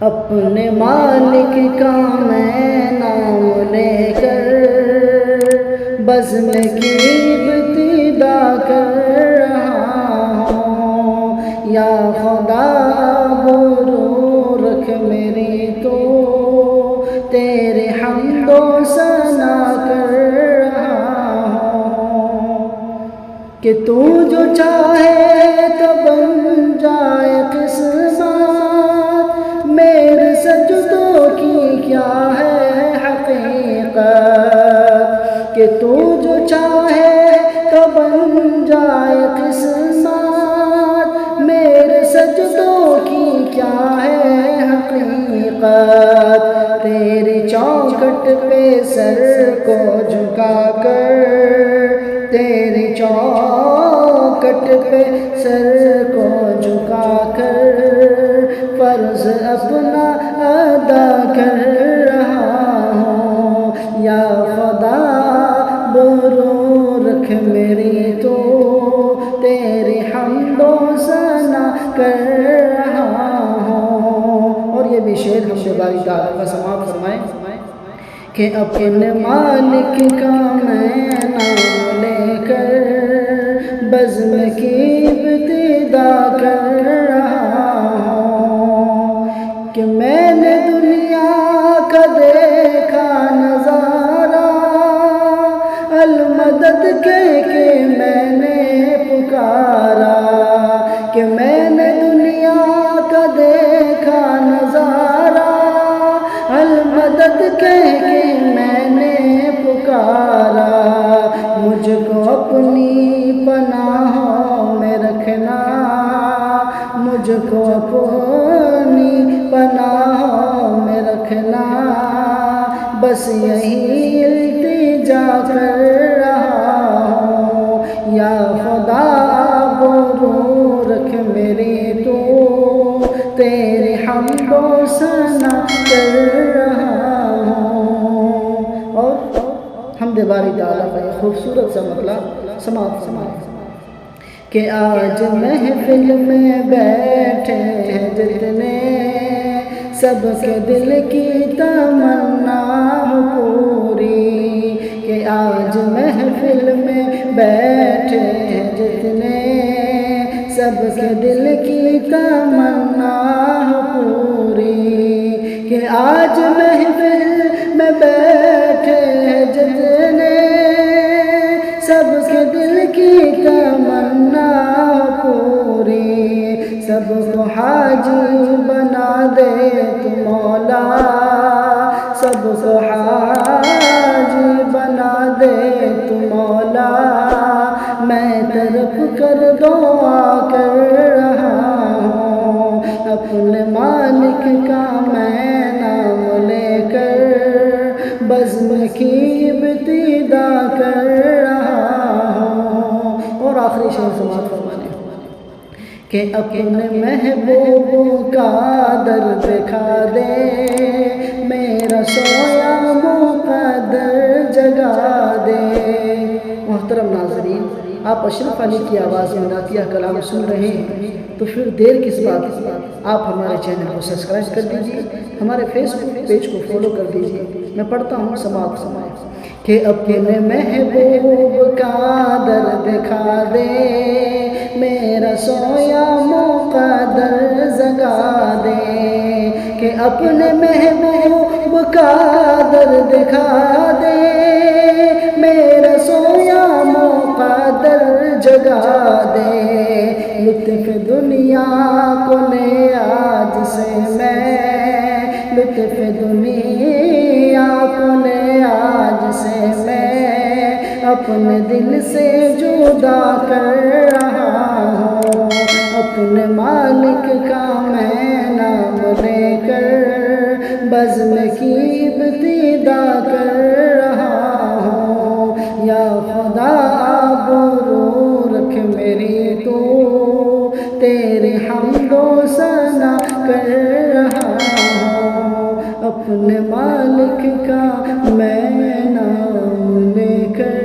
اپنے مالک کا میں نام لے کر بزم کی ابتدا کر رہا ہوں، یا خدا برو رکھ میری تو تیرے حمد و ثنا کر رہا ہوں، کہ تو جو چاہے تو بن جائے قسمت، میرے سجدوں کی کیا ہے حقیقت، کہ تو جو چاہے تو بن جائے قسمت، میرے سجدوں کی کیا ہے حقیقت، تیری چوکھٹ پہ سر کو جھکا کر، تیری چوکھٹ پہ سر کو جھکا کر فرض اپنا ادا کر رہا ہوں، یا خدا برو رکھ میری تو تیری حمد و ثنا کر رہا ہوں۔ اور یہ بھی شعر ہم سے باری تعالیٰ کا سماعت فرمائیں کہ اپنے مالک کا میں نام لے کر بزم کی ابتدا کر رہا ہوں، کہ میں نے دنیا کا دیکھا نظارہ، المدد کہہ کے میں نے پکارا، کہ میں نے دنیا کا دیکھا نظارہ، المدد کہہ کے میں نے پکارا، مجھ کو اپنی پناہوں میں رکھنا، مجھ کو اپنی پناہوں میں رکھنا، بس یہی التجا کر رہا ہوں، یا خدا برو رکھ میری تو تیری حمد و ثنا کر رہا ہوں۔ اور حمد باری تعالیٰ کا یہ خوبصورت سا مطلب سماعت فرمائیں کہ آج محفل میں بیٹھے ہیں جتنے، سب کے دل کی تمنا پوری، کہ آج محفل میں بیٹھے ہیں جتنے، سب کے دل کی تمنا پوری، کہ آج محفل میں بیٹھے ہیں جتنے، سب کے دل کی تمنا پوری، سب کو حاجی بنا دے تو مولا، سب کو حاجی بنا دے تو مولا، میں طرف کر دعا کر رہا ہوں، اپنے مالک کا میں نام لے کر بزم کی ابتدا کر رہا ہوں۔ اور آخری شعر سماعت فرمانے کہ اپنے محبوب کا درد دکھا دے، میرا سویا مقدر جگا دے۔ محترم ناظرین، آپ اشرف علی کی آواز میں نعتیہ کلام سن رہے ہیں، تو پھر دیر کس بات، آپ ہمارے چینل کو سبسکرائب کر دیجئے، ہمارے فیس بک پیج کو فالو کر دیجئے۔ میں پڑھتا ہوں سماعت فرمائیں کہ اپنے محبوب کا درد دکھا دے، میرا سویا مقدر جگا دے، کہ اپنے محبوب کا درد دکھا دے، میرا سویا مقدر جگا دے، لطف دنیا کو لے آج سے میں، لطف دنیا کو لے آج سے میں، اپنے دل سے جدا کر رہا ہوں، اپنے مالک کا میں نام لے کر بزم کی ابتدا کر رہا ہوں، یا خدا برو رکھ میری تو تیری حمد و ثنا کر رہا ہوں، اپنے مالک کا میں نام لے کر